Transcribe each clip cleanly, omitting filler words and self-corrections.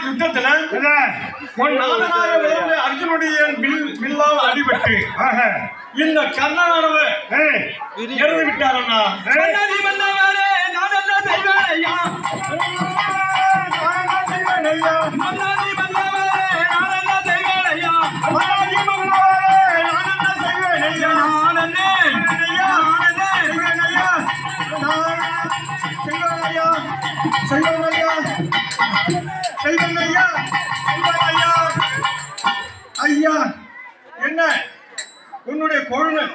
யுத்தத்துல அர்ஜுனுடைய வில்லால் அடிபட்டு இந்த கர்ணனானவர் இறந்து விட்டாரண்ணா. ஐயா, என்ன உன்னுடைய கொழுநன்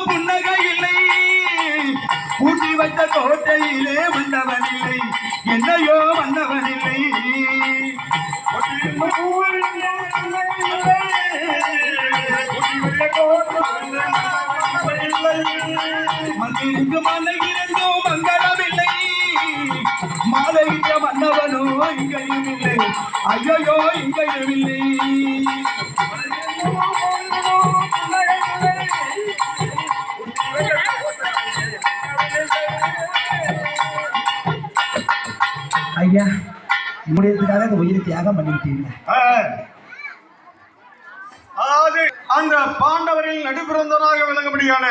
புன்னகையில்லை பூட்டி வைத்த கோட்டையிலே வந்தவனில்லை, என்னையோ வந்தவனில்லை. மந்திரிக்கு மலையிறந்தோ மங்களமில்லை, மாலையிட்ட மன்னவனோ இங்கேயும் இல்லை, ஐயோ இங்கேயும் இல்லை. ஐயா, முடியறதுக்காக அந்த உயிரை தியாகம் பண்ணிக்கிட்டீங்க. அதாவது அந்த பாண்டவரில் நடுபிறந்தவனாக விளங்கும்படியான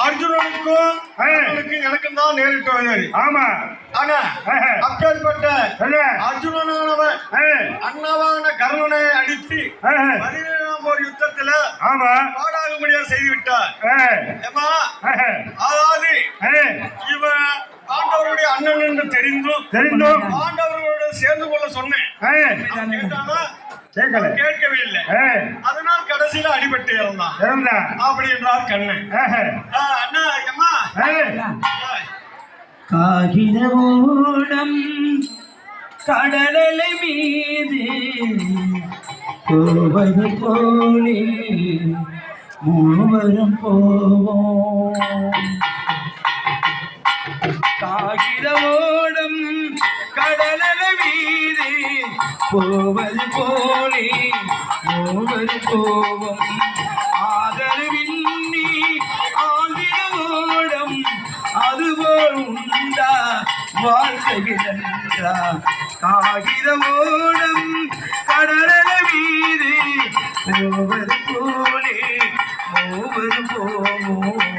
அர்ஜுனனுக்கும் எனக்கும் தான் நேரிட்டு. ஆமா, ஆனா அப்பேற்பட்ட அர்ஜுனனானவன் அண்ணாவான கர்ணனை அடித்து 17ஆம் போர் யுத்தத்துல பாடாக முடியாது செய்து விட்டார். அதாவது இவன் பாண்டவருடைய அண்ணன் என்று தெரிந்தும் பாண்டவர்களோட சேர்ந்து கொள்ள சொன்னேன், கேட்கவே இல்லை. அதனால் கடைசியில அடிபட்டு இறந்தான் அப்படி என்றார் கண்ணன். அண்ணா அம்மா, காகிதமூடம் கடலலை மீது போவது போலே மூவரும் போவோம். காகிதமோடம் கடலலை மீது போவது போலே மூவரு போவோம். ஆதரவின்றி ஆகிரமோடம் அதுபோல் உண்டா வாழ்க்கையிலன்றா. காகிதமோடம் கடலல மீது போவது போலே மூவரு போவோம்.